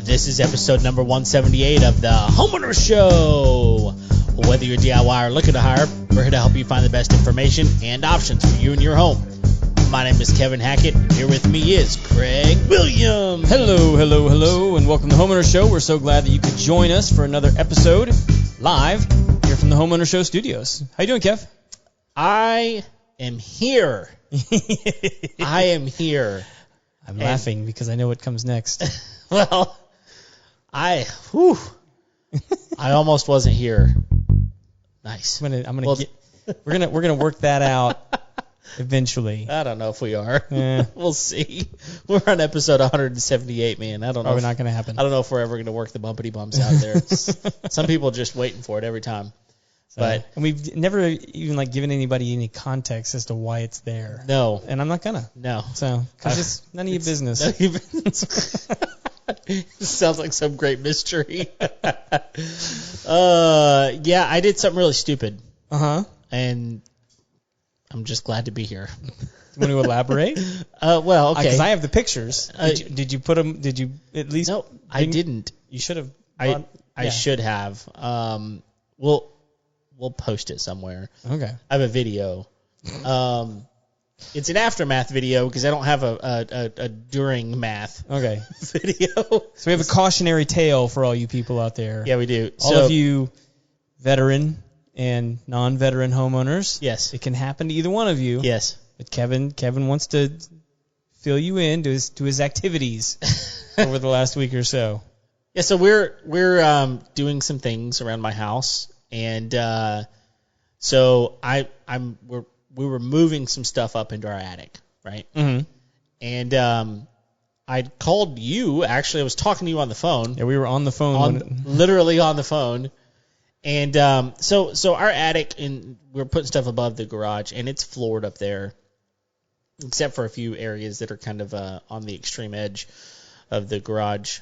This is episode number 178 of the Homeowners Show. Whether you're DIY or looking to hire, we're here to help you find the best information and options for you and your home. My name is Kevin Hackett, and here with me is Craig Williams. Hello, and welcome to the Homeowners Show. We're so glad that you could join us for another episode live here from the Homeowners Show studios. How you doing, Kev? I am here. I am here. I'm laughing because I know what comes next. Well, I almost wasn't here. Nice. We're gonna work that out eventually. I don't know if we are. We'll see. We're on episode 178, man. I don't know. Probably not gonna happen. I don't know if we're ever gonna work the bumpity bumps out there. Some people are just waiting for it every time. And we've never even given anybody any context as to why it's there. No. And I'm not gonna. No. So, because it's none of your business. None of your business. It sounds like some great mystery. Yeah, I did something really stupid. And I'm just glad to be here. Want to elaborate? Well, okay. Because I have the pictures. Did you put them? Did you at least? No, I didn't. You should have. I should have. We'll post it somewhere. Okay. I have a video. It's an aftermath video because I don't have a during math video. So we have a cautionary tale for all you people out there. Yeah, we do. All of you veteran and non-veteran homeowners. Yes. It can happen to either one of you. Yes. But Kevin wants to fill you in to his activities over the last week or so. Yeah, so we're doing some things around my house, and so we were moving some stuff up into our attic, right? Mm-hmm. And I called you. Actually, I was talking to you on the phone. Yeah, we were on the phone. Literally on the phone. And so our attic, and we're putting stuff above the garage, and it's floored up there, except for a few areas that are kind of on the extreme edge of the garage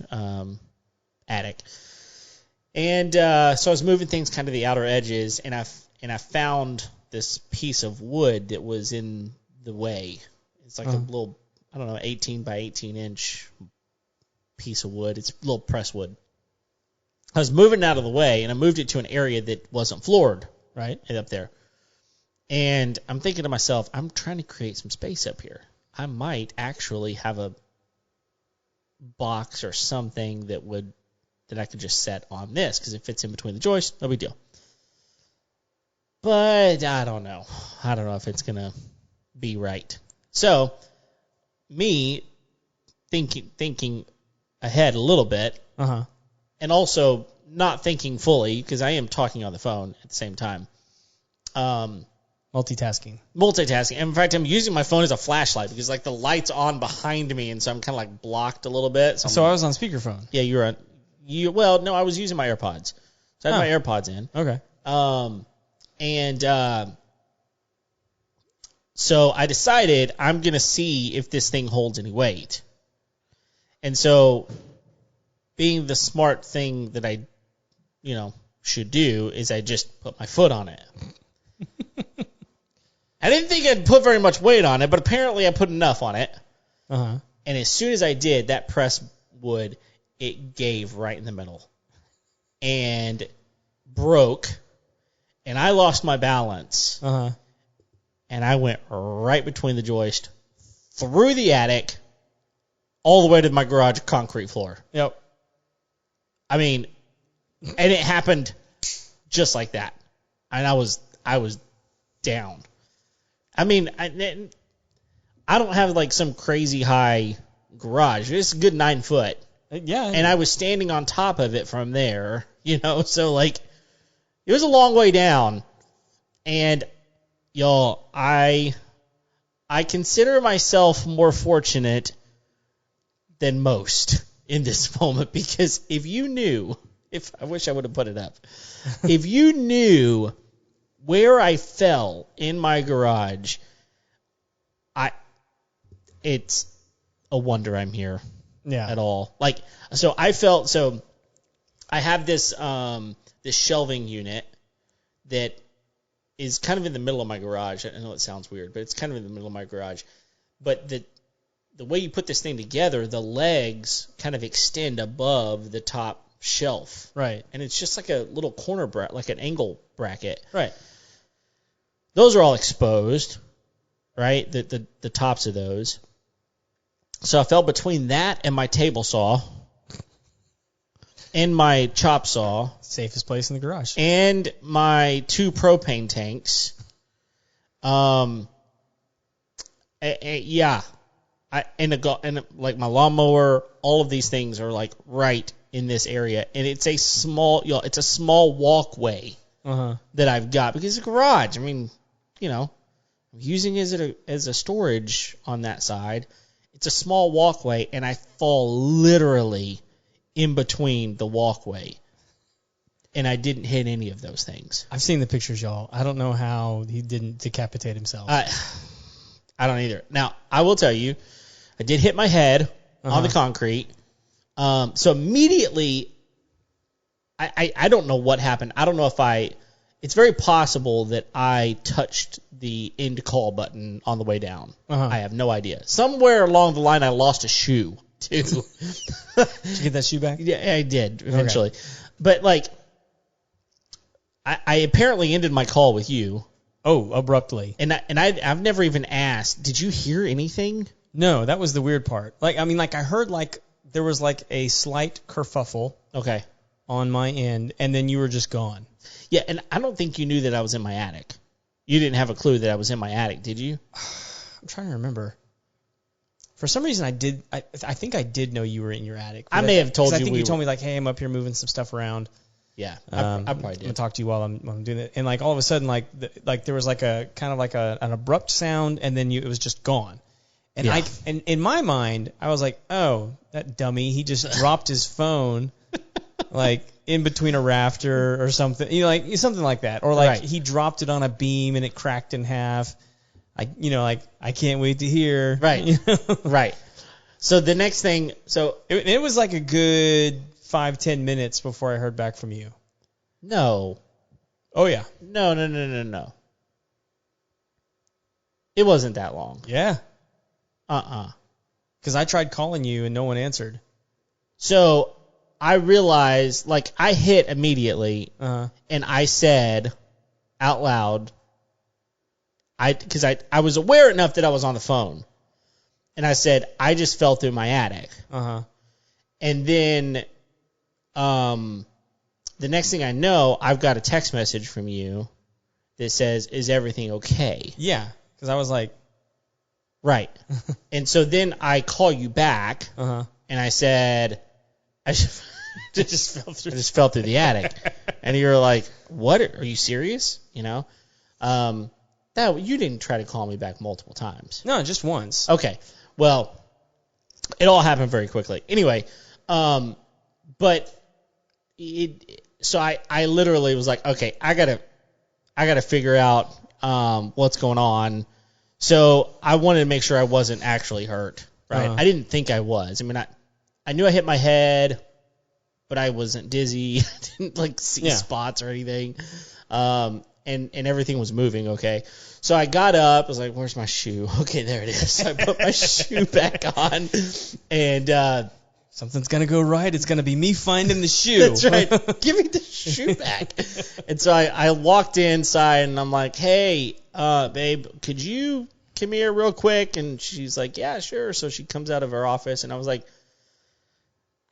attic. And so I was moving things kind of the outer edges, and I found this piece of wood that was in the way. It's like a little, 18 by 18 inch piece of wood. It's a little press wood. I was moving it out of the way, and I moved it to an area that wasn't floored, right, up there. And I'm thinking to myself, I'm trying to create some space up here. I might actually have a box or something that I could just set on this, because it fits in between the joists, no big deal. But I don't know. I don't know if it's going to be right. So, me thinking ahead a little bit, and also not thinking fully, because I am talking on the phone at the same time. Multitasking. And in fact, I'm using my phone as a flashlight, because the light's on behind me, and so I'm kind of blocked a little bit. So I was on speakerphone. Yeah, you were on. Well, no, I was using my AirPods. So I had my AirPods in. Okay. And so I decided I'm going to see if this thing holds any weight. And so, being the smart thing that I, should do, is I just put my foot on it. I didn't think I'd put very much weight on it, but apparently I put enough on it. And as soon as I did, that press wood, it gave right in the middle and broke. And I lost my balance, and I went right between the joist, through the attic, all the way to my garage concrete floor. Yep. I mean, and it happened just like that. And I was down. I mean, I don't have some crazy high garage. It's a good 9 foot. Yeah. And I was standing on top of it from there, so it was a long way down, and y'all, I consider myself more fortunate than most in this moment, because I wish I would have put it up, if you knew where I fell in my garage, it's a wonder I'm here at all. So I have this this shelving unit that is kind of in the middle of my garage. I know it sounds weird, but it's kind of in the middle of my garage. But the way you put this thing together, the legs kind of extend above the top shelf. Right. And it's just like a little corner like an angle bracket. Right. Those are all exposed, right? The tops of those. So I fell between that and my table saw and my chop saw. Safest place in the garage. And my 2 propane tanks. Yeah. And like my lawnmower, all of these things are like right in this area. And it's a small walkway that I've got because it's a garage. I mean, I'm using it as a storage on that side. It's a small walkway, and I fall literally in between the walkway. And I didn't hit any of those things. I've seen the pictures, y'all. I don't know how he didn't decapitate himself. I don't either. Now, I will tell you, I did hit my head on the concrete. So immediately, I don't know what happened. I don't know if it's very possible that I touched the end call button on the way down. I have no idea. Somewhere along the line, I lost a shoe, too. Did you get that shoe back? Yeah, I did, eventually. Okay. But, like, I apparently ended my call with you. Oh, abruptly. And I've never even asked, did you hear anything? No, that was the weird part. I heard, there was, a slight kerfuffle. Okay. On my end, and then you were just gone. Yeah, and I don't think you knew that I was in my attic. You didn't have a clue that I was in my attic, did you? I'm trying to remember. For some reason, I did. I think I did know you were in your attic. I may have told you. I think you told me, hey, I'm up here moving some stuff around. Yeah, I probably did. I'm gonna talk to you while I'm doing it. And all of a sudden, there was an abrupt sound, and then it was just gone. And and in my mind, I was like, oh, that dummy, he just dropped his phone. In between a rafter or something, something like that, or he dropped it on a beam and it cracked in half. I can't wait to hear. Right, right. So the next thing, it was a good 5-10 minutes before I heard back from you. No. Oh yeah. No. It wasn't that long. Yeah. Because I tried calling you and no one answered. So I realized, I hit immediately, and I said out loud, because I was aware enough that I was on the phone, and I said, I just fell through my attic. And then the next thing I know, I've got a text message from you that says, is everything okay? Yeah, because I was like... Right. And so then I call you back, and I said... I just fell through the attic. And you were like, what? Are you serious? No, you didn't try to call me back multiple times. No, just once. Okay. Well, it all happened very quickly. Anyway, so I literally was like, okay, I gotta figure out what's going on. So I wanted to make sure I wasn't actually hurt. Right. I didn't think I was. I mean, I knew I hit my head, but I wasn't dizzy. I didn't see spots or anything. And everything was moving okay. So I got up. I was like, where's my shoe? Okay, there it is. So I put my shoe back on. And something's going to go right. It's going to be me finding the shoe. That's right. Give me the shoe back. And so I walked inside, and I'm like, hey, babe, could you come here real quick? And she's like, yeah, sure. So she comes out of her office, and I was like,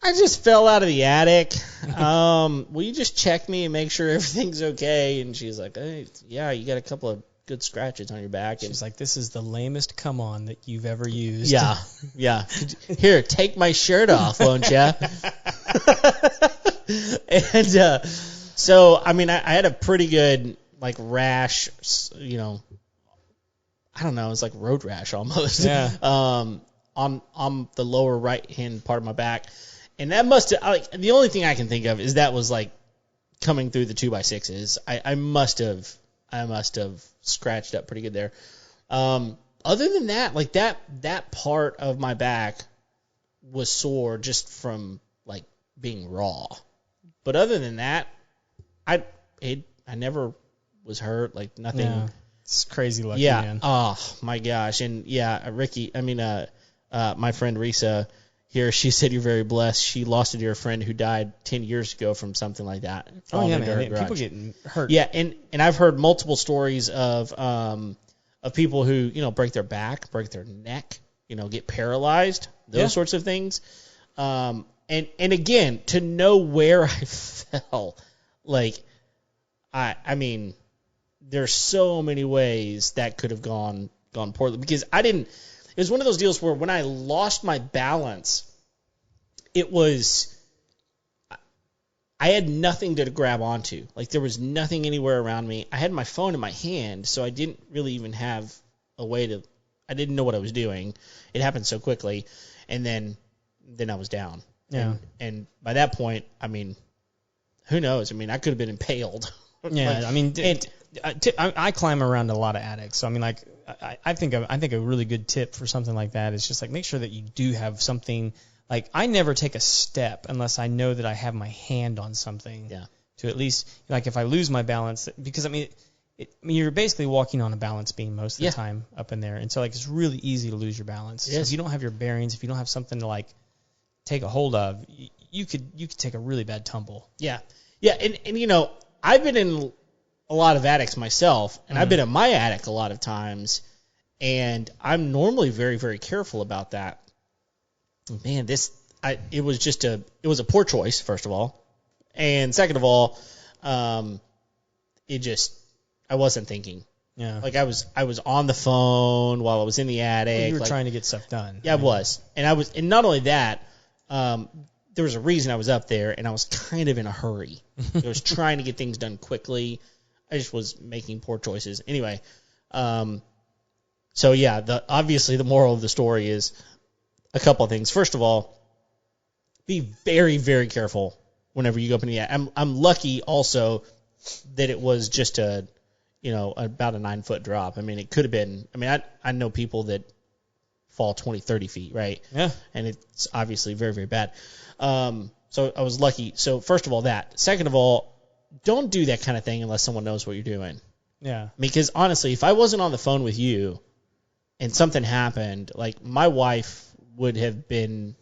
I just fell out of the attic. Will you just check me and make sure everything's okay? And she's like, hey, yeah, you got a couple of good scratches on your back. And she's like, this is the lamest come on that you've ever used. Yeah. Here, take my shirt off, won't you? And so, I mean, I had a pretty good, rash, I don't know, it was like road rash almost. Yeah. On the lower right-hand part of my back. And that must have, the only thing I can think of is that was coming through the 2x6s. I must have scratched up pretty good there. Other than that, that part of my back was sore just from being raw. But other than that, I never was hurt. Nothing. Yeah. It's crazy lucky, yeah. Man. Oh my gosh. And yeah, my friend Risa here, she said you're very blessed. She lost a dear friend who died 10 years ago from something like that. Oh yeah, man. People getting hurt. Yeah, and I've heard multiple stories of people who, break their back, break their neck, get paralyzed, those sorts of things. And again, to know where I fell, I mean, there's so many ways that could have gone poorly, because it was one of those deals where when I lost my balance, I had nothing to grab onto. There was nothing anywhere around me. I had my phone in my hand, so I didn't really even have a way I didn't know what I was doing. It happened so quickly, and then I was down. Yeah. And by that point, I mean, who knows? I mean, I could have been impaled. Yeah, I mean, I climb around a lot of attics, so I mean, I think a really good tip for something like that is just make sure that you do have something. I never take a step unless I know that I have my hand on something. Yeah. To at least if I lose my balance, because I mean, you're basically walking on a balance beam most of the time up in there, and so it's really easy to lose your balance. Yes. So if you don't have your bearings, if you don't have something to take a hold of, you could take a really bad tumble. Yeah. Yeah, and I've been in a lot of attics myself, and I've been in my attic a lot of times, and I'm normally very, very careful about that. Man, it was a poor choice, first of all, and second of all, I wasn't thinking. Yeah. I was on the phone while I was in the attic. Well, you were trying to get stuff done. Yeah, I was, and not only that. There was a reason I was up there, and I was kind of in a hurry. I was trying to get things done quickly. I just was making poor choices. Anyway, so yeah, obviously the moral of the story is a couple of things. First of all, be very, very careful whenever you go up in the attic. I'm lucky also that it was just about a 9-foot drop. I mean, it could have been. I mean, I know people that fall 20, 30 feet, right? Yeah. And it's obviously very, very bad. So I was lucky. So first of all, that. Second of all, don't do that kind of thing unless someone knows what you're doing. Yeah. Because honestly, if I wasn't on the phone with you and something happened, my wife would have been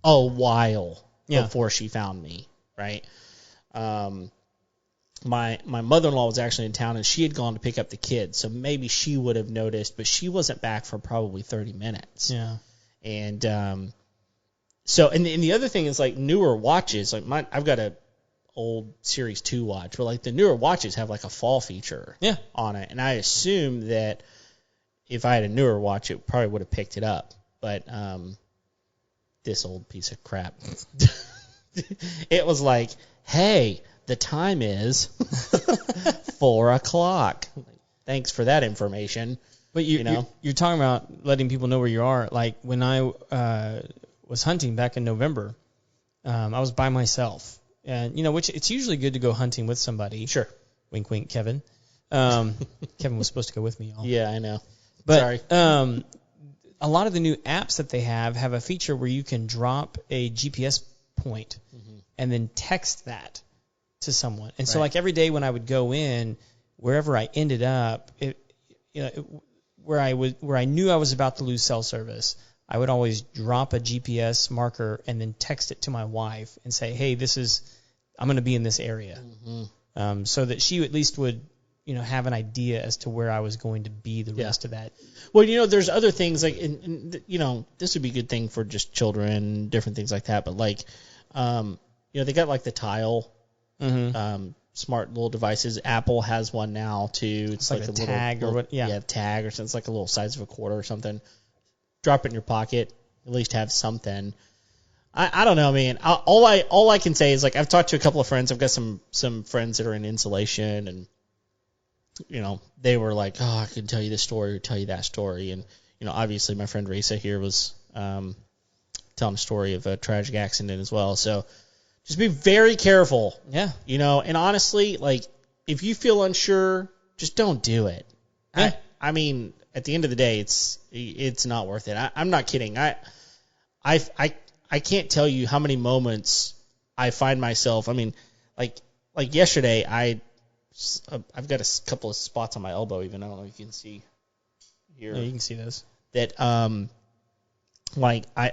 a while before she found me, right? My mother-in-law was actually in town, and she had gone to pick up the kids, so maybe she would have noticed, but she wasn't back for probably 30 minutes. Yeah. And so, and the other thing is newer watches. I've got a old Series 2 watch, but the newer watches have a fall feature on it, and I assume that if I had a newer watch, it probably would have picked it up. But this old piece of crap, it was hey, the time is 4:00. Thanks for that information. But you're talking about letting people know where you are. When I was hunting back in November, I was by myself, and which it's usually good to go hunting with somebody. Sure. Wink, wink, Kevin. Kevin was supposed to go with me, y'all. Yeah, I know. But, sorry. A lot of the new apps that they have a feature where you can drop a GPS point and then text that to someone. And so every day when I would go in, wherever I ended up, where I knew I was about to lose cell service, I would always drop a GPS marker and then text it to my wife and say, hey, I'm going to be in this area. Mm-hmm. So that she at least would, have an idea as to where I was going to be the rest of that. Well, there's other things this would be a good thing for just children, different things like that. But they got the Tile, smart little devices. Apple has one now too. It's like a tag or what? Yeah, tag or something. It's like a little size of a quarter or something. Drop it in your pocket. At least have something. I don't know, man. All I can say is I've talked to a couple of friends. I've got some friends that are in insulation, and they were oh, I can tell you this story or tell you that story, and obviously my friend Risa here was telling a story of a tragic accident as well. So just be very careful. Yeah. And honestly, if you feel unsure, just don't do it. Yeah. I mean, at the end of the day, it's not worth it. I'm not kidding. I can't tell you how many moments I find myself. I mean, like yesterday, I've got a couple of spots on my elbow. Even I don't know if you can see here. Yeah, you can see those. that like I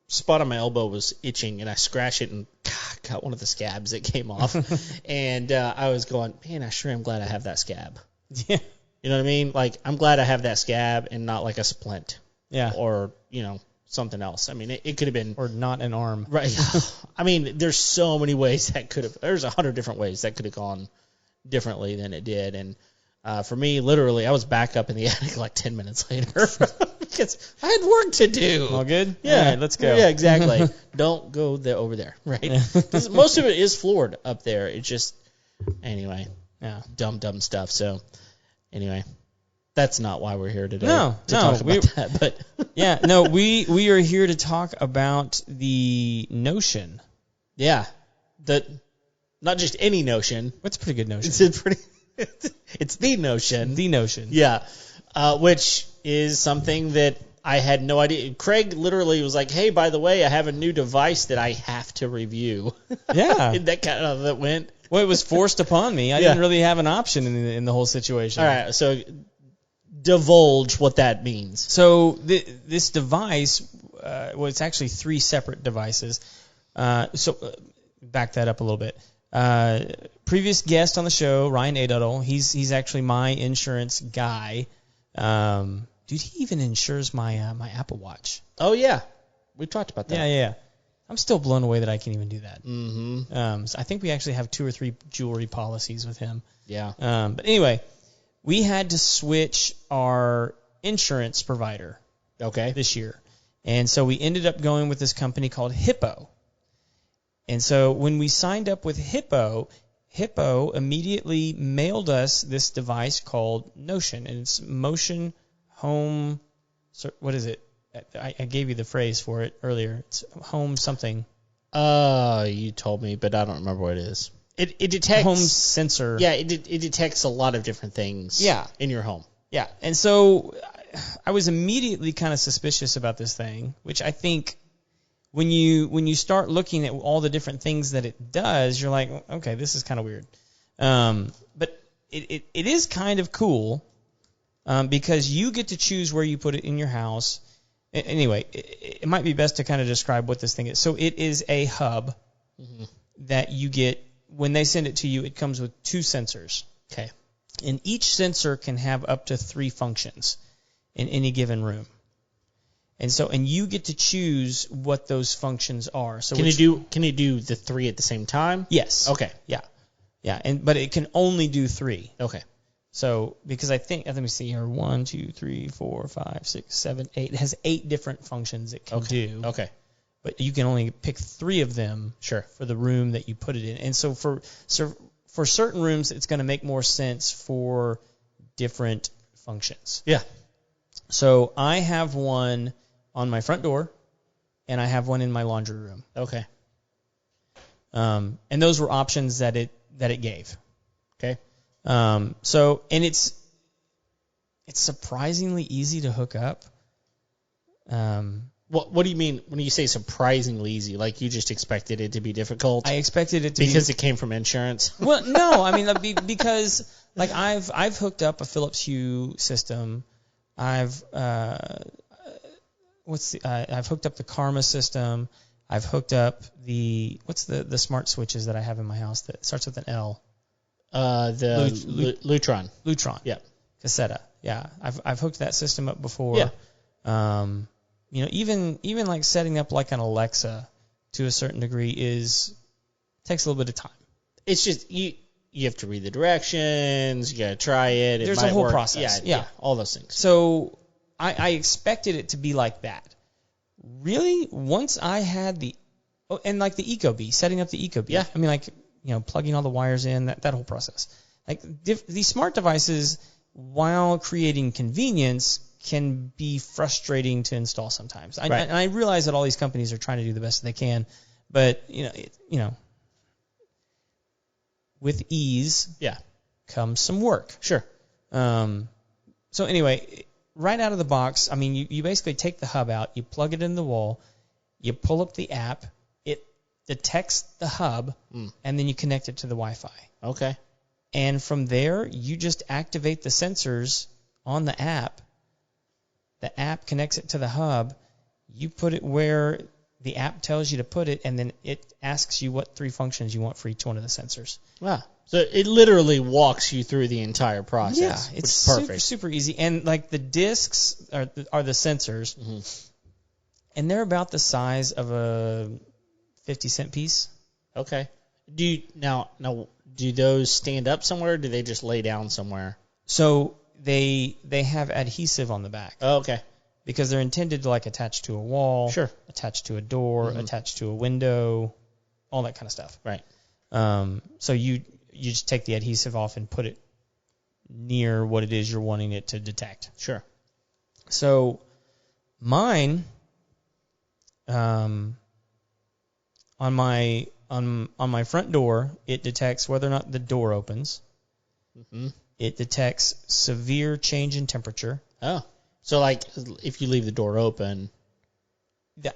spot on my elbow was itching, and I scratched it and got one of the scabs that came off. And I was going, man, I sure am glad I have that scab. Yeah. You know what I mean? Like, I'm glad I have that scab and not like a splint. Yeah. Or, something else. I mean, it could have been. Or not an arm. Right. I mean, there's so many ways that could have. There's 100 different ways that could have gone differently than it did. And for me, literally, I was back up in the attic like 10 minutes later because I had work to do. All good? Yeah. All right, let's go. Yeah, exactly. Don't go over there, right? 'Cause most of it is floored up there. It's just, anyway, dumb stuff. So, anyway, that's not why we're here today. Talk about that, but yeah, no, we are here to talk about the Notion. Yeah, not just any Notion. What's a pretty good Notion? It's the Notion. The Notion. Yeah, which is something that I had no idea. Craig literally was like, "Hey, by the way, I have a new device that I have to review." Yeah, that kind of that went. Well, it was forced upon me. I didn't really have an option in the whole situation. All right, so divulge what that means. So this device, it's actually 3 separate devices. Back that up a little bit. Previous guest on the show, Ryan Aduddle, he's actually my insurance guy. Dude, he even insures my my Apple Watch. Oh yeah, we talked about that. Yeah. I'm still blown away that I can even do that. Mm-hmm. So I think we actually have 2 or 3 jewelry policies with him. Yeah. But anyway, we had to switch our insurance provider. Okay. This year, and so we ended up going with this company called Hippo. And so when we signed up with Hippo immediately mailed us this device called Notion, and it's Motion Home. What is it? I gave you the phrase for it earlier. It's home something. You told me, but I don't remember what it is. It detects home sensor. Yeah, it detects a lot of different things. Yeah. In your home. Yeah, and so I was immediately kind of suspicious about this thing, which I think when you start looking at all the different things that it does, you're like, okay, this is kind of weird. But it is kind of cool because you get to choose where you put it in your house. Anyway, it might be best to kind of describe what this thing is. So it is a hub that you get when they send it to you. It comes with 2 sensors. Okay. And each sensor can have up to 3 functions in any given room. And you get to choose what those functions are. So can you do the 3 at the same time? Yes. Okay. Yeah. But it can only do 3. Okay. So because I think, let me see here, 1, 2, 3, 4, 5, 6, 7, 8. It has 8 different functions it can do. Okay. But you can only pick 3 of them. Sure. For the room that you put it in. And so for certain rooms, it's going to make more sense for different functions. Yeah. So I have one on my front door, and I have one in my laundry room. Okay. And those were options that it gave. Okay. So it's surprisingly easy to hook up. What do you mean when you say surprisingly easy? Like you just expected it to be difficult? I expected it to because it came from insurance. Well, no, I mean because like I've hooked up a Philips Hue system. I've hooked up the Karma system. I've hooked up the smart switches that I have in my house that starts with an L. Lutron. Lutron. Yeah. Cassetta. Yeah. I've hooked that system up before. Yeah. Even like setting up like an Alexa to a certain degree takes a little bit of time. It's just you have to read the directions, you gotta try it. There's a whole process. Yeah, all those things. So I expected it to be like that. Really, once I had the Ecobee, setting up the Ecobee. Yeah. I mean, like, plugging all the wires in, that whole process. Like these smart devices, while creating convenience, can be frustrating to install sometimes. Right. And I realize that all these companies are trying to do the best they can, but with ease, comes some work. Sure. So anyway, right out of the box, I mean, you basically take the hub out, you plug it in the wall, you pull up the app, it detects the hub, and then you connect it to the Wi-Fi. Okay. And from there, you just activate the sensors on the app, the app connects it to the hub. You put it where the app tells you to put it, and then it asks you what 3 functions you want for each one of the sensors. Wow. So it literally walks you through the entire process. Yeah, it's perfect. super easy. And like the discs are the sensors, and they're about the size of a 50-cent piece. Okay. Now do those stand up somewhere, or do they just lay down somewhere? So they have adhesive on the back. Oh, okay. Because they're intended to like attach to a wall, Sure, attach to a door, attach to a window, all that kind of stuff. Right. So you just take the adhesive off and put it near what it is you're wanting it to detect. Sure. So mine, on my front door, it detects whether or not the door opens. Mm-hmm. It detects severe change in temperature. Oh. So, like, if you leave the door open,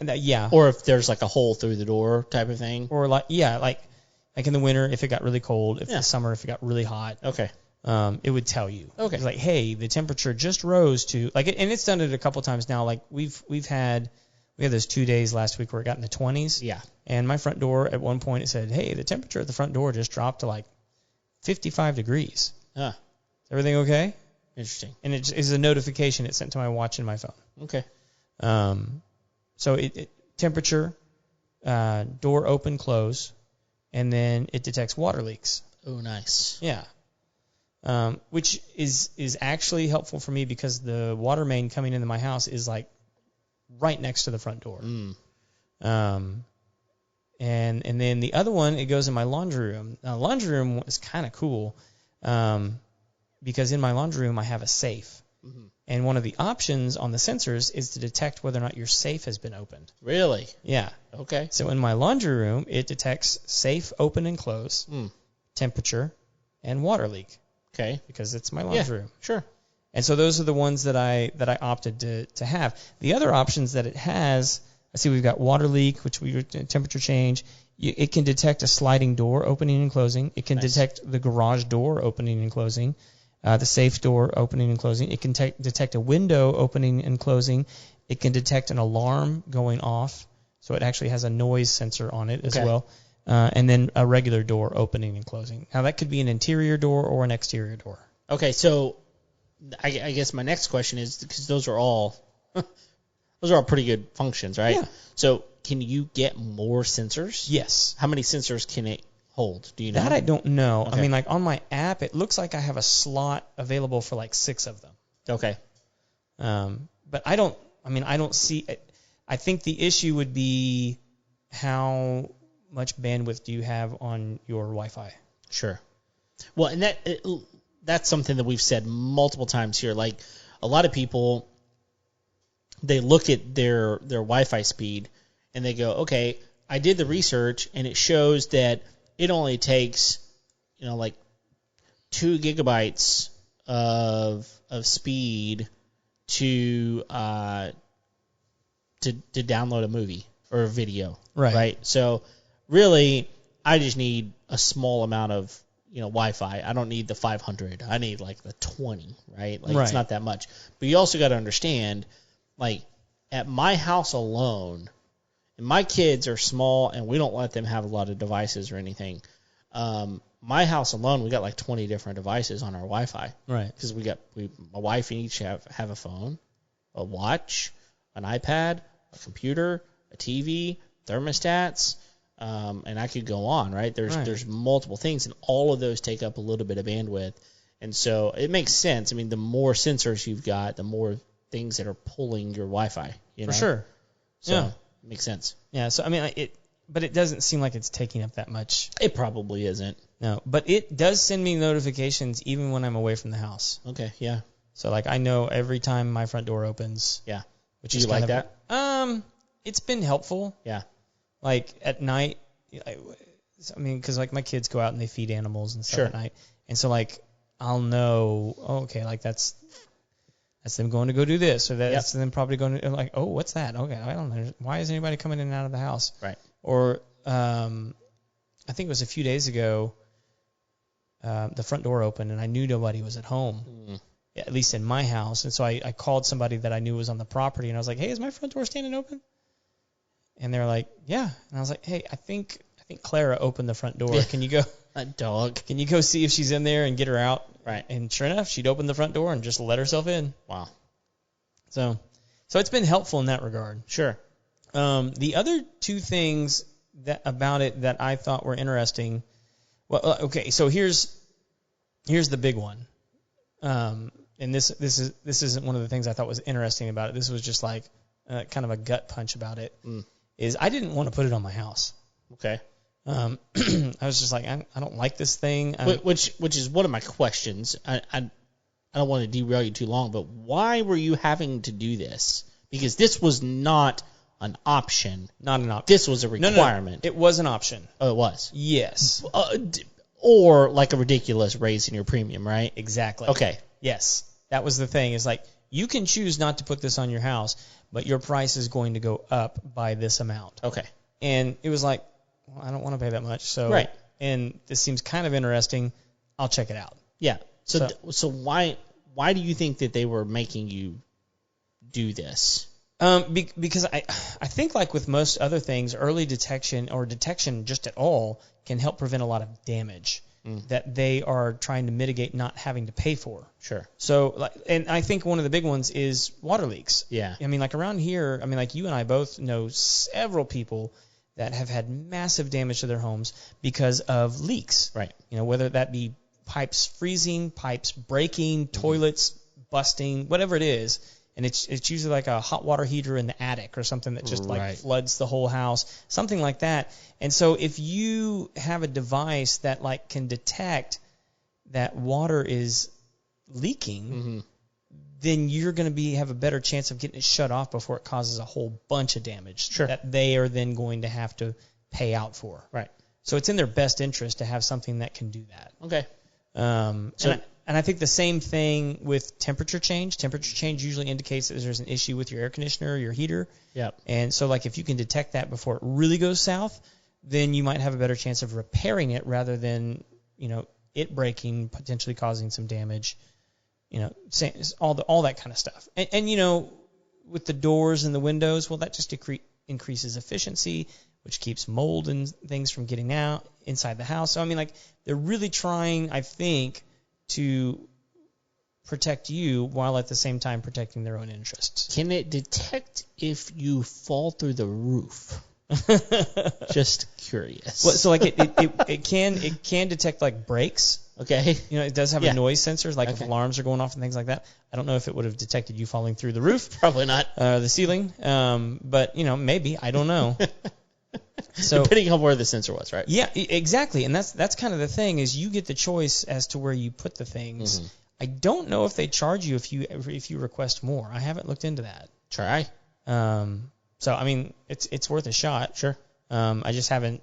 yeah, or if there's like a hole through the door type of thing, or like in the winter if it got really cold, if the summer if it got really hot, okay, it would tell you. Okay, it's like, hey, the temperature just rose to like, and it's done it a couple times now. Like we had those 2 days last week where it got in the 20s. Yeah, and my front door at one point it said, hey, the temperature at the front door just dropped to like 55 degrees. Is everything okay? Interesting. And it is a notification it sent to my watch and my phone. Okay. So it temperature, door open, close, and then it detects water leaks. Oh, nice. Yeah. Which is actually helpful for me because the water main coming into my house is like right next to the front door. And then the other one, it goes in my laundry room. Now, the laundry room is kind of cool. Because in my laundry room I have a safe. Mm-hmm. And one of the options on the sensors is to detect whether or not your safe has been opened. Really? Yeah. Okay. So in my laundry room, it detects safe open and close, temperature, and water leak. Okay. Because it's my laundry room. Sure. And so those are the ones that I opted to have. The other options that it has, I see we've got water leak, which we temperature change. It can detect a sliding door opening and closing. It can detect the garage door opening and closing. The safe door opening and closing. It can detect a window opening and closing. It can detect an alarm going off, so it actually has a noise sensor on it as well. And then a regular door opening and closing. Now, that could be an interior door or an exterior door. Okay, so I guess my next question is, because those are all pretty good functions, right? Yeah. So can you get more sensors? Yes. How many sensors can it hold? Do you know? That I don't know. Okay. I mean, like on my app, it looks like I have a slot available for like 6 of them. Okay. But I don't see it. I think the issue would be how much bandwidth do you have on your Wi-Fi? Sure. Well, and that's something that we've said multiple times here. Like, a lot of people, they look at their Wi-Fi speed and they go, okay, I did the research and it shows that it only takes, like 2 gigabytes of speed to download a movie or a video. Right. So really, I just need a small amount of Wi-Fi. I don't need the 500. I need like the 20. Right. Like It's not that much. But you also got to understand, like at my house alone, and my kids are small and we don't let them have a lot of devices or anything. My house alone, we got like 20 different devices on our Wi-Fi. Right. Because my wife and each have a phone, a watch, an iPad, a computer, a TV, thermostats, and I could go on, right? There's multiple things, and all of those take up a little bit of bandwidth. And so it makes sense. I mean, the more sensors you've got, the more things that are pulling your Wi-Fi. For sure. So it makes sense. Yeah, so I mean, but it doesn't seem like it's taking up that much. It probably isn't. No, but it does send me notifications even when I'm away from the house. Okay, yeah. So like I know every time my front door opens. Yeah. Which Do is you like that? It's been helpful. Yeah. Like at night, I mean, because like my kids go out and they feed animals and stuff at night, and so like I'll know, okay, like that's them going to go do this, or that's them probably going to, like, oh, what's that? Okay, I don't know. Why is anybody coming in and out of the house? Right. Or I think it was a few days ago, the front door opened and I knew nobody was at home. at least in my house. And so I called somebody that I knew was on the property, and I was like, hey, is my front door standing open? And they were like, yeah. And I was like, hey, I think Clara opened the front door. Can you go? A dog. Can you go see if she's in there and get her out? Right. And sure enough, she'd opened the front door and just let herself in. Wow. So it's been helpful in that regard. Sure. The other two things about it that I thought were interesting. Well, okay, so here's the big one. And this isn't one of the things I thought was interesting about it. This was just like kind of a gut punch about it. Is I didn't want to put it on my house. Okay. I was just like, I don't like this thing. Which is one of my questions. I don't want to derail you too long, but why were you having to do this? Because this was not an option. Not an option. This was a requirement. No. It was an option. Oh, it was? Yes. Or like a ridiculous raise in your premium, right? Exactly. Okay. Yes. That was the thing. Is like, you can choose not to put this on your house, but your price is going to go up by this amount. Okay. And it was like, well, I don't want to pay that much. So, right. And this seems kind of interesting. I'll check it out. Yeah. So why do you think that they were making you do this? Because I think, like with most other things, early detection or detection just at all can help prevent a lot of damage that they are trying to mitigate not having to pay for. Sure. So, and I think one of the big ones is water leaks. Yeah. I mean, like around here, I mean, like you and I both know several people that have had massive damage to their homes because of leaks. Right. You know, whether that be pipes freezing, pipes breaking, toilets busting, whatever it is. And it's usually like a hot water heater in the attic or something that just like floods the whole house, something like that. And so if you have a device that like can detect that water is leaking, then you're going to have a better chance of getting it shut off before it causes a whole bunch of damage that they are then going to have to pay out for. Right. So it's in their best interest to have something that can do that. Okay. And I think the same thing with temperature change. Temperature change usually indicates that there's an issue with your air conditioner or your heater. Yep. And so, like, if you can detect that before it really goes south, then you might have a better chance of repairing it rather than, it breaking, potentially causing some damage. All that kind of stuff. And with the doors and the windows, well, that just increases efficiency, which keeps mold and things from getting out inside the house. So, I mean, like, they're really trying, I think, to protect you while at the same time protecting their own interests. Can it detect if you fall through the roof? Just curious. Well, so like it can detect like brakes. Okay. It does have a noise sensor, like if alarms are going off and things like that. I don't know if it would have detected you falling through the roof. Probably not. The ceiling. But maybe. I don't know. So depending on where the sensor was, right? Yeah, exactly. And that's kind of the thing, is you get the choice as to where you put the things. I don't know if they charge you if you request more. I haven't looked into that. Try. So I mean, it's worth a shot. Sure. I just haven't.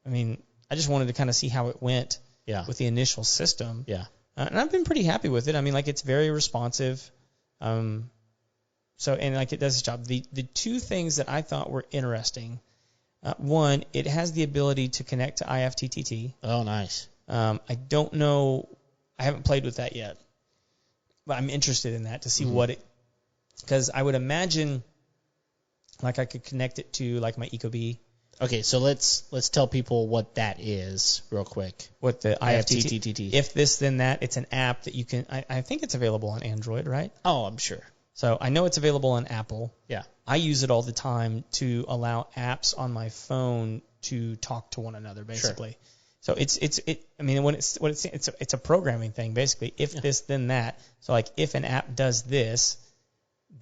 I mean, I just wanted to kind of see how it went. Yeah. With the initial system. Yeah. And I've been pretty happy with it. I mean, like, it's very responsive. And like, it does its job. The two things that I thought were interesting. One, it has the ability to connect to IFTTT. Oh, nice. I don't know. I haven't played with that yet, but I'm interested in that to see because I would imagine, like, I could connect it to like my Ecobee. Okay, so let's tell people what that is real quick. What the IFTTT. If this, then that. It's an app that you can. I think it's available on Android, right? Oh, I'm sure. So I know it's available on Apple. Yeah. I use it all the time to allow apps on my phone to talk to one another, basically. Sure. So it's I mean, it's a programming thing, basically. If this, then that. So like, if an app does this,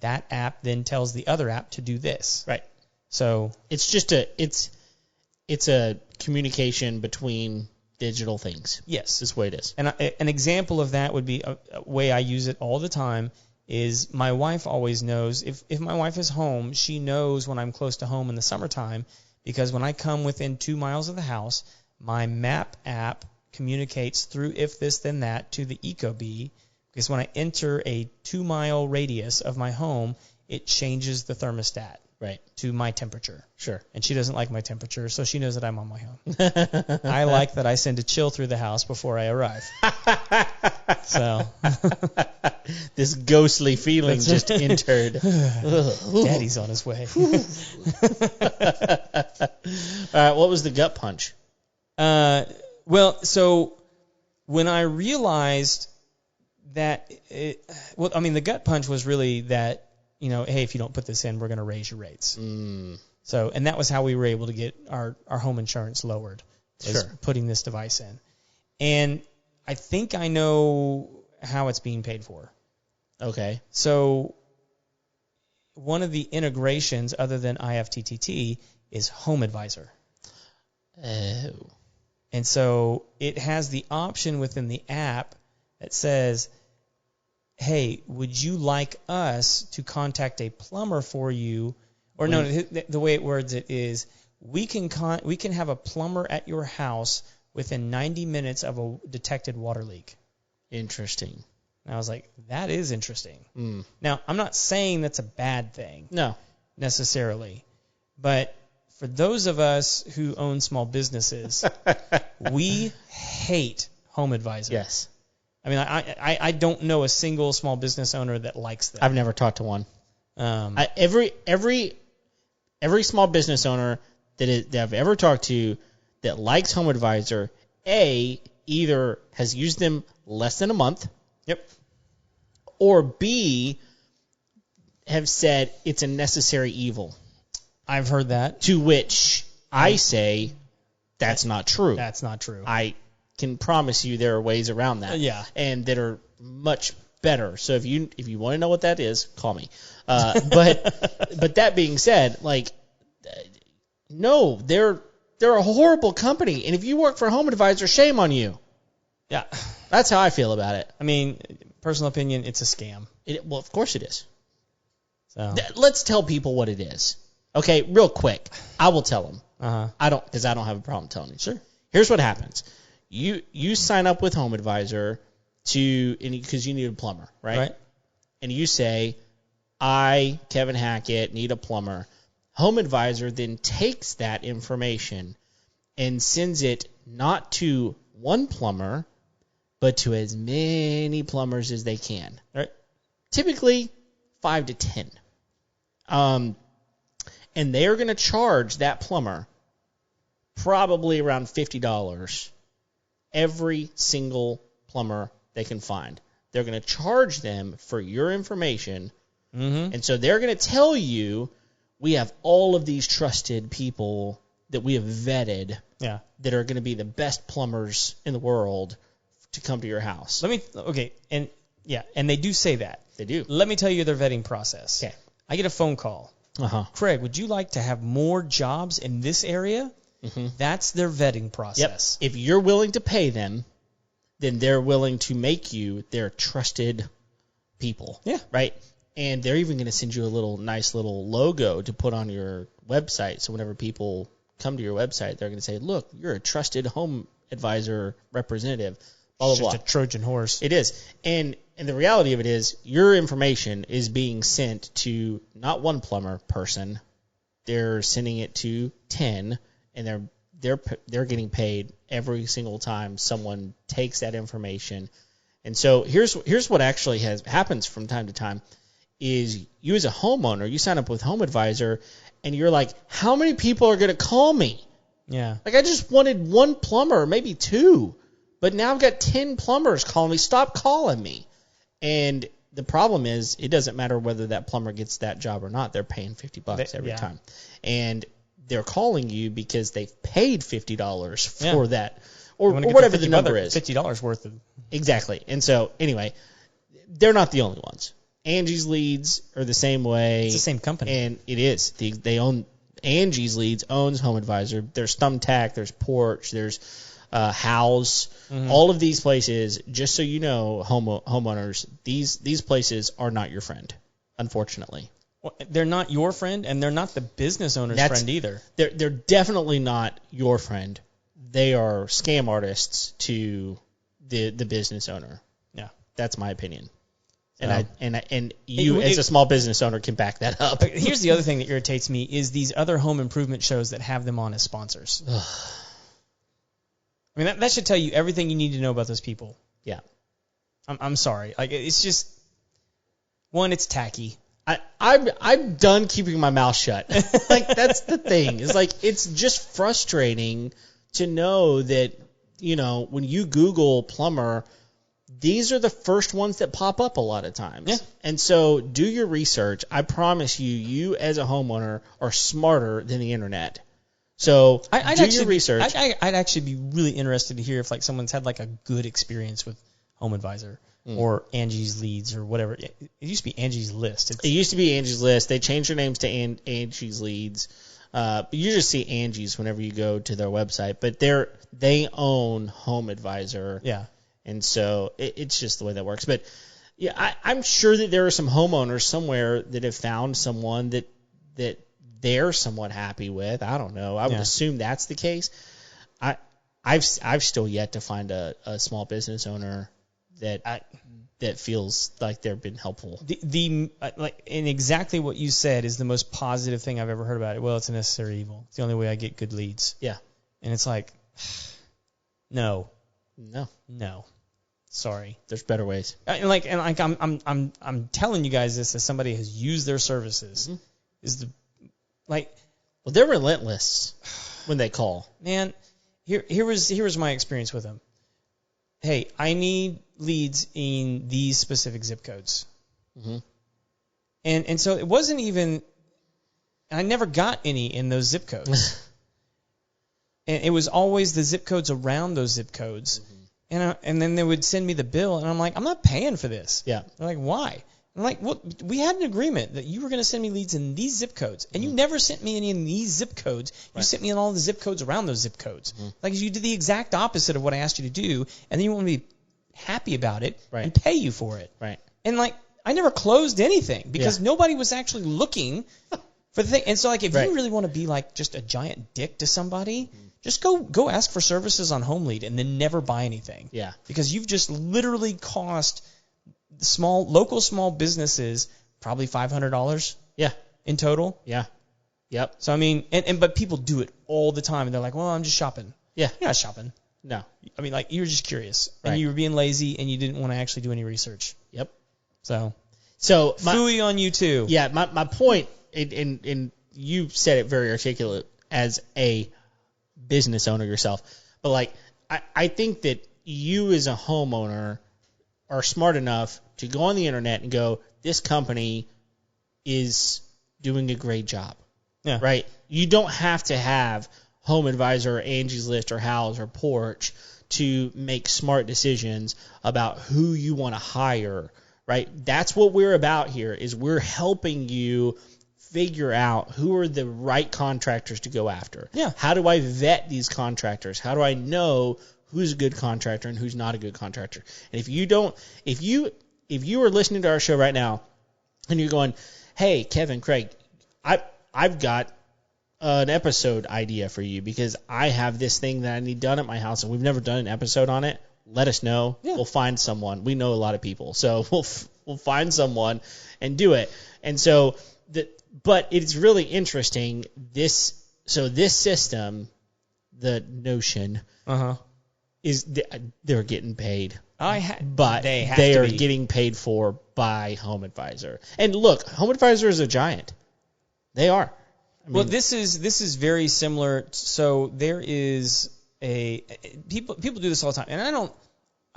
that app then tells the other app to do this. Right. So it's just it's a communication between digital things. Yes. This way it is. And an example of that would be a way I use it all the time is my wife always knows, if my wife is home, she knows when I'm close to home in the summertime, because when I come within 2 miles of the house, my map app communicates through if this then that to the Ecobee, because when I enter a 2 mile radius of my home, it changes the thermostat. Right. to my temperature. Sure. And she doesn't like my temperature, so she knows that I'm on my own. I like that I send a chill through the house before I arrive. So this ghostly feeling just entered. Daddy's on his way. All right, what was the gut punch? Well, so when I realized that, the gut punch was really that, hey, if you don't put this in, we're going to raise your rates. So, and that was how we were able to get our home insurance lowered, is putting this device in. And I think I know how it's being paid for. Okay. So one of the integrations other than IFTTT is Home Advisor. Oh. And so it has the option within the app that says, hey, would you like us to contact a plumber for you? Or no, the way it words it is, we can have a plumber at your house within 90 minutes of a detected water leak. Interesting. And I was like, that is interesting. Now, I'm not saying that's a bad thing. No. Necessarily. But for those of us who own small businesses, we hate Home Advisor. Yes. I mean, I don't know a single small business owner that likes that. I've never talked to one. Every small business owner that I've ever talked to that likes Home Advisor, either has used them less than a month. Yep. Or B, have said it's a necessary evil. I've heard that. To which I say that's not true. That's not true. I can promise you there are ways around that. Yeah. And that are much better. So if you want to know what that is, call me. But that being said, no, they're a horrible company. And if you work for Home Advisor, shame on you. Yeah. That's how I feel about it. I mean, personal opinion, it's a scam. Well, of course it is. So let's tell people what it is. Okay, real quick. I will tell them. Because I don't have a problem telling you. Sure. Here's what happens. You sign up with Home Advisor because you need a plumber, right? Right. And you say, I, Kevin Hackett, need a plumber. Home Advisor then takes that information and sends it not to one plumber, but to as many plumbers as they can. Right. Typically 5 to 10. And they are going to charge that plumber probably around $50 every single plumber they can find. They're going to charge them for your information. And so they're going to tell you, we have all of these trusted people that we have vetted that are going to be the best plumbers in the world to come to your house. And they do say that. They do. Let me tell you their vetting process. Okay. I get a phone call. Craig, would you like to have more jobs in this area? That's their vetting process. Yep. If you're willing to pay them, then they're willing to make you their trusted people. Yeah. Right? And they're even going to send you a nice little logo to put on your website. So whenever people come to your website, they're going to say, look, you're a trusted Home Advisor representative. Blah, blah, blah. Just a Trojan horse. It is. And the reality of it is your information is being sent to not one plumber person. They're sending it to 10, and they're getting paid every single time someone takes that information. And so here's what actually happens from time to time is you as a homeowner, you sign up with Home Advisor, and you're like, how many people are going to call me? Yeah. I just wanted one plumber, maybe two. But now I've got 10 plumbers calling me. Stop calling me. And the problem is it doesn't matter whether that plumber gets that job or not. They're paying $50 every time. And they're calling you because they've paid $50 for that or whatever the number is. $50 worth of. Exactly. And so, anyway, they're not the only ones. Angie's Leads are the same way. It's the same company. And it is. They own Angie's Leads owns Home Advisor. There's Thumbtack. There's Porch. There's House. All of these places, just so you know, homeowners, these places are not your friend, unfortunately. Well, they're not your friend, and they're not the business owner's friend either. They're definitely not your friend. They are scam artists to the business owner. Yeah. That's my opinion. And you as a small business owner can back that up. Here's the other thing that irritates me is these other home improvement shows that have them on as sponsors. I mean, that should tell you everything you need to know about those people. Yeah. I'm sorry. Like, it's just, one, it's tacky. I'm done keeping my mouth shut. Like, that's the thing. It's like, it's just frustrating to know that, you know, when you Google plumber, these are the first ones that pop up a lot of times. Yeah. And so do your research. I promise you as a homeowner are smarter than the internet. So do your research. I'd actually be really interested to hear if like someone's had like a good experience with Home Advisor or Angie's Leads or whatever. It used to be Angie's List. It used to be Angie's List. They changed their names to Angie's Leads. But you just see Angie's whenever you go to their website. But they own Home Advisor. Yeah. And so it's just the way that works. But yeah, I'm sure that there are some homeowners somewhere that have found someone that they're somewhat happy with. I don't know. I would assume that's the case. I've still yet to find a small business owner that feels like they've been helpful. Like in exactly what you said is the most positive thing I've ever heard about it. Well, it's a necessary evil. It's the only way I get good leads. Yeah. And it's like, no. Sorry. There's better ways. I'm telling you guys this as somebody who has used their services. Well, they're relentless when they call. Man, here was my experience with them. Hey, I need leads in these specific zip codes. Mm-hmm. And so it wasn't even, I never got any in those zip codes. And it was always the zip codes around those zip codes. Mm-hmm. And then they would send me the bill, and I'm like, I'm not paying for this. Yeah. They're like, why? I'm like, well, we had an agreement that you were going to send me leads in these zip codes, and you never sent me any in these zip codes. You sent me in all the zip codes around those zip codes. Mm-hmm. Like, you did the exact opposite of what I asked you to do, and then you want me to be happy about it and pay you for it. Right. And, like, I never closed anything because nobody was actually looking for the thing. And so, like, if you really want to be, like, just a giant dick to somebody, just go ask for services on HomeLead and then never buy anything. Yeah. Because you've just literally cost local small businesses probably $500 in total. Yeah. Yep. So I mean, but people do it all the time, and they're like, well, I'm just shopping. Yeah. You're not shopping. No. I mean, like, you were just curious and you were being lazy and you didn't want to actually do any research. Yep. So phooey on you too. Yeah, my point, and you said it very articulate as a business owner yourself, but like I think that you as a homeowner are smart enough to go on the internet and go, this company is doing a great job. Yeah. Right? You don't have to have Home Advisor or Angie's List or House or Porch to make smart decisions about who you want to hire. Right? That's what we're about here, is we're helping you figure out who are the right contractors to go after. Yeah. How do I vet these contractors? How do I know who's a good contractor and who's not a good contractor? And if you are listening to our show right now and you're going, hey, Kevin, Craig, I've got an episode idea for you because I have this thing that I need done at my house and we've never done an episode on it. Let us know. Yeah. We'll find someone. We know a lot of people, so we'll find someone and do it. And so but it's really interesting. This system, the Notion, is they're getting paid. But they are getting paid for by Home Advisor. And look, Home Advisor is a giant. They are. Well, this is very similar. So there is people do this all the time, and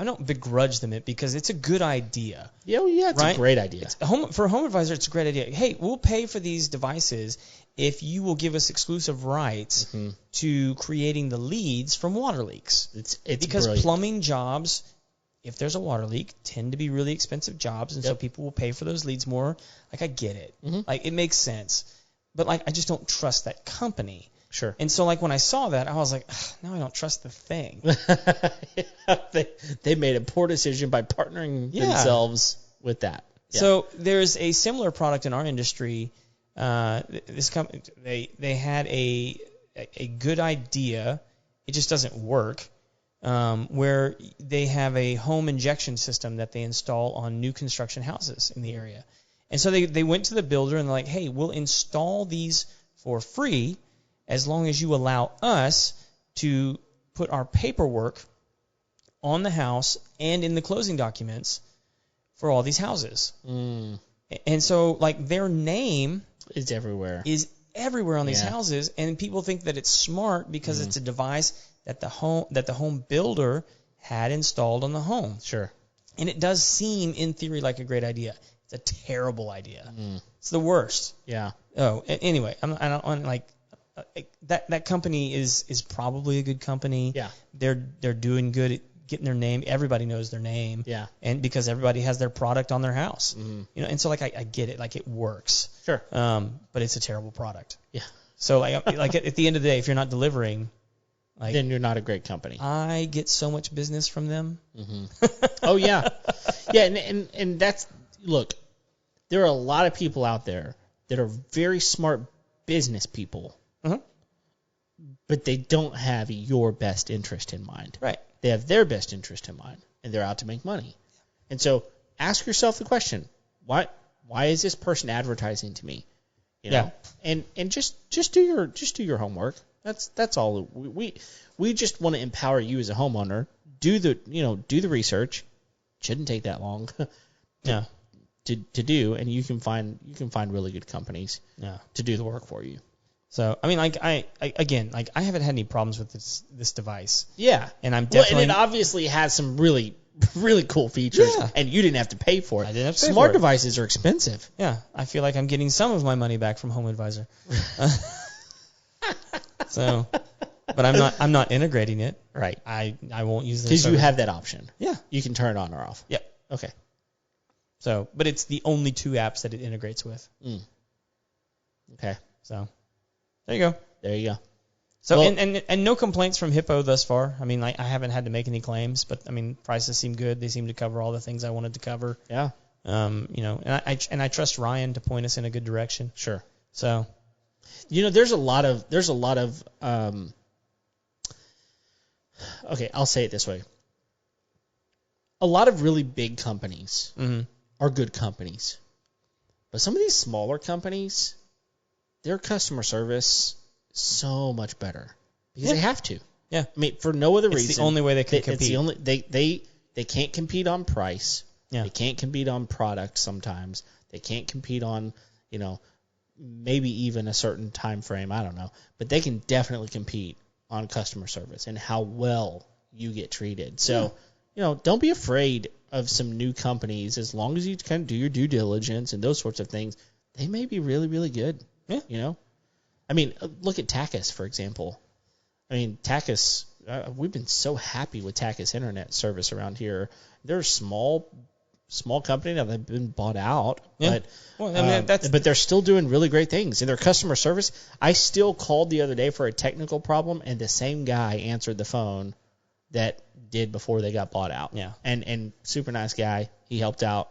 I don't begrudge them it because it's a good idea. Yeah, it's a great idea. For Home Advisor, it's a great idea. Hey, we'll pay for these devices if you will give us exclusive rights to creating the leads from water leaks. It's because brilliant. Plumbing jobs, if there's a water leak, tend to be really expensive jobs, and so people will pay for those leads more. Like, I get it. Like, it makes sense. But, like, I just don't trust that company. Sure. And so, like, when I saw that, I was like, now I don't trust the thing. They made a poor decision by partnering themselves with that. Yeah. So there's a similar product in our industry. This company, they had a good idea. It just doesn't work. where they have a home injection system that they install on new construction houses in the area. And so they went to the builder and they're like, hey, we'll install these for free as long as you allow us to put our paperwork on the house and in the closing documents for all these houses. And so, like, their name is everywhere on these houses, and people think that it's smart because it's a device that the home builder had installed on the home. Sure. And it does seem, in theory, like a great idea. It's a terrible idea. It's the worst. Yeah. Oh, anyway, that company is probably a good company. Yeah. They're doing good at getting their name. Everybody knows their name. Yeah. And because everybody has their product on their house. And so, like, I get it. Like, it works. Sure. But it's a terrible product. Yeah. So, like at the end of the day, if you're not delivering, like, then you're not a great company. I get so much business from them. Oh, yeah. Yeah, and that's, look, there are a lot of people out there that are very smart business people, but they don't have your best interest in mind. Right. They have their best interest in mind, and they're out to make money. And so ask yourself the question, why is this person advertising to me? You know? And just do your homework. That's all. We just want to empower you as a homeowner. Do the research. Shouldn't take that long. To do, and you can find really good companies to do the work for you. So, I mean, like, I haven't had any problems with this device. Yeah. And I'm definitely... and it obviously has some really, really cool features, and you didn't have to pay for it. I didn't have to pay Smart for it. devices are expensive. Yeah. I feel like I'm getting some of my money back from Home Advisor. So, but I'm not integrating it. Right. I won't use it. Because you have that option. Yeah. You can turn it on or off. Yep. Okay. So, but it's the only two apps that it integrates with. Okay. So, there you go. There you go. So, well, and no complaints from Hippo thus far. I mean, like, I haven't had to make any claims, but I mean, prices seem good. They seem to cover all the things I wanted to cover. Yeah. And I trust Ryan to point us in a good direction. Sure. So, there's a lot of okay, I'll say it this way. A lot of really big companies are good companies. But some of these smaller companies, their customer service is so much better because they have to. Yeah. I mean, for no other reason. It's the only way they can compete. It's the only they can't compete on price. Yeah. They can't compete on product sometimes. They can't compete on, maybe even a certain time frame, I don't know. But they can definitely compete on customer service and how well you get treated. So, don't be afraid of some new companies as long as you kind of do your due diligence and those sorts of things. They may be really, really good. Yeah. I mean, look at Tachus, for example. I mean, Tachus, we've been so happy with Tachus internet service around here. They're a small company now. They've been bought out, but but they're still doing really great things. And their customer service, I still called the other day for a technical problem, and the same guy answered the phone that did before they got bought out. Yeah. And super nice guy. He helped out.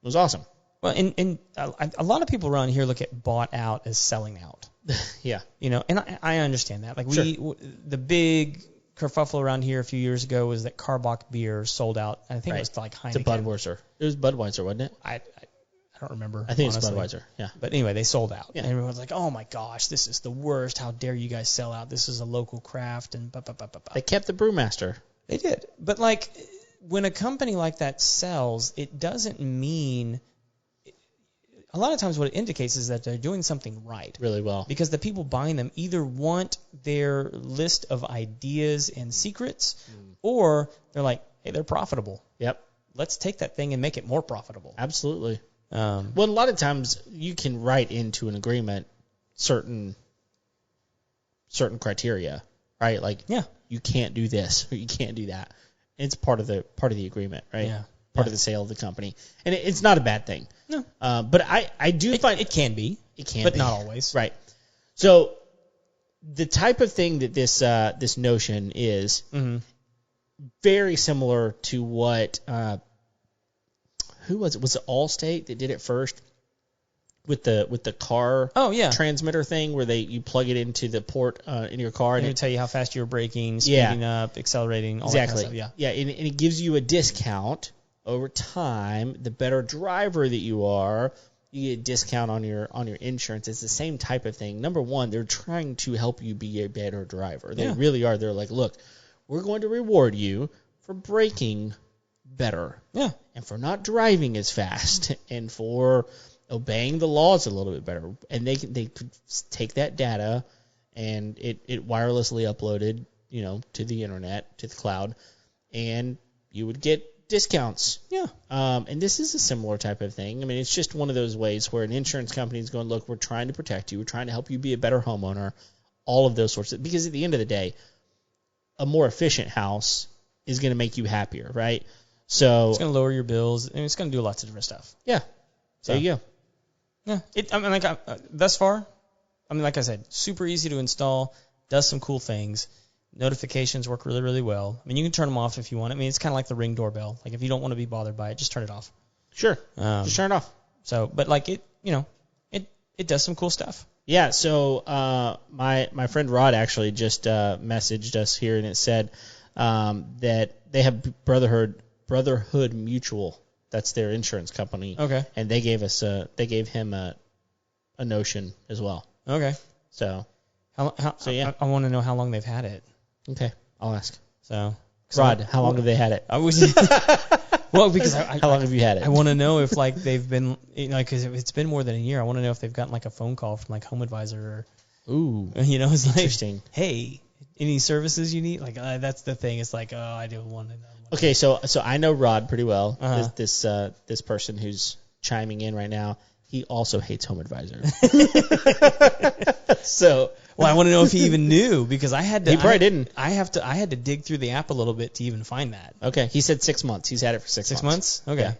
It was awesome. Well, and a lot of people around here look at bought out as selling out. Yeah. And I understand that. Like, the big kerfuffle around here a few years ago was that Karbach beer sold out. I think it was like Heineken. To Budweiser. It was Budweiser, wasn't it? I don't remember. I think honestly. It's Budweiser. Yeah. But anyway, they sold out. Yeah. And everyone's like, "Oh my gosh, this is the worst. How dare you guys sell out? This is a local craft." And They kept the brewmaster. They did. But, like, when a company like that sells, it doesn't mean – a lot of times what it indicates is that they're doing something right. Really well. Because the people buying them either want their list of ideas and secrets or they're like, hey, they're profitable. Yep. Let's take that thing and make it more profitable. Absolutely. Well, a lot of times you can write into an agreement certain criteria, right? Like, you can't do this or you can't do that. It's part of the agreement, right? Yeah. Part of the sale of the company, and it's not a bad thing. No. But I do find it can be. It can, but be. not always. Right. So the type of thing that this notion is very similar to what who was it? Was it Allstate that did it first? with the car transmitter thing where you plug it into the port in your car, and it tell you how fast you're braking, speeding up, accelerating, all that kind of stuff. Yeah, and it gives you a discount over time. The better driver that you are, you get a discount on your insurance. It's the same type of thing. Number one, they're trying to help you be a better driver. They really are. They're like, look, we're going to reward you for braking better. Yeah. And for not driving as fast and for obeying the laws a little bit better. And they could take that data and it wirelessly uploaded, to the internet, to the cloud, and you would get discounts. Yeah. And this is a similar type of thing. I mean, it's just one of those ways where an insurance company is going, look, we're trying to protect you. We're trying to help you be a better homeowner. All of those sorts of, because at the end of the day, a more efficient house is going to make you happier, right? So it's going to lower your bills, and it's going to do lots of different stuff. Yeah. So there you go. Yeah. Thus far, like I said, super easy to install, does some cool things. Notifications work really, really well. I mean, you can turn them off if you want. I mean, it's kind of like the Ring doorbell. Like, if you don't want to be bothered by it, just turn it off. Sure. Just turn it off. So, but like it does some cool stuff. Yeah. So my friend Rod actually just messaged us here, and it said that they have Brotherhood Mutual. That's their insurance company. Okay. And they gave him a Notion as well. Okay. So. I want to know how long they've had it. Okay, I'll ask. So, Rod, how long have they had it? Because how long have you had it? I want to know if they've been, because it's been more than a year. I want to know if they've gotten a phone call from Home Advisor or, ooh, it's interesting. Hey, any services you need? That's the thing. It's I do want to know. Okay, so I know Rod pretty well. Uh-huh. This person who's chiming in right now, he also hates Home Advisor. So. Well, I want to know if he even knew, because I had to. He probably didn't. I had to dig through the app a little bit to even find that. Okay, he said 6 months. He's had it for 6 months. 6 months? Okay. Yeah.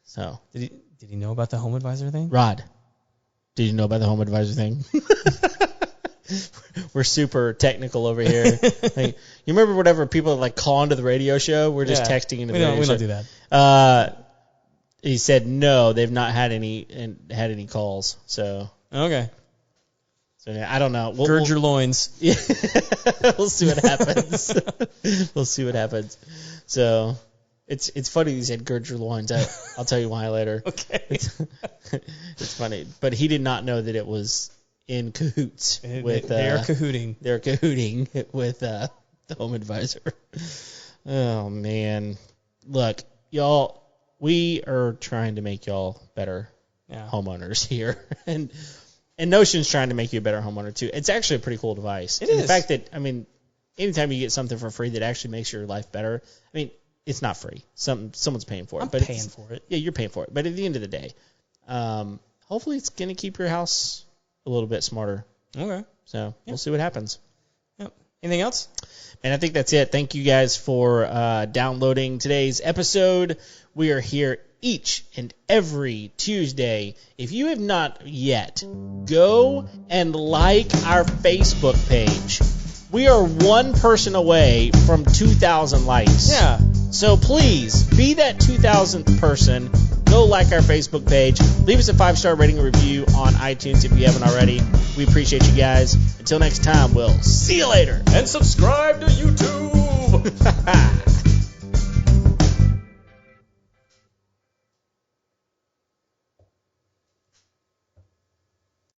So did he know about the Home Advisor thing? Rod, did you know about the Home Advisor thing? We're super technical over here. You remember whatever people call into the radio show? We're just texting into the radio show. We don't do that. He said no, they've not had any calls. So okay. So yeah, I don't know. Gird your loins. Yeah. We'll see what happens. We'll see what happens. So it's funny you said gird your loins. I'll tell you why later. Okay. It's funny, but he did not know that it was in cahoots with. They're cahooting. They're cahooting with the Home Advisor. Oh man, look, y'all. We are trying to make y'all better homeowners here, and Notion's trying to make you a better homeowner too. It's actually a pretty cool device. It is. The fact that, anytime you get something for free that actually makes your life better, it's not free. Someone's paying for it. I'm paying for it. Yeah, you're paying for it. But at the end of the day, hopefully it's going to keep your house a little bit smarter. Okay. So we'll see what happens. Yep. Anything else? And I think that's it. Thank you guys for downloading today's episode. We are here each and every Tuesday. If you have not yet, go and like our Facebook page. We are one person away from 2,000 likes. Yeah. So please, be that 2,000th person. Go like our Facebook page. Leave us a 5-star rating and review on iTunes if you haven't already. We appreciate you guys. Until next time, we'll see you later. And subscribe to YouTube.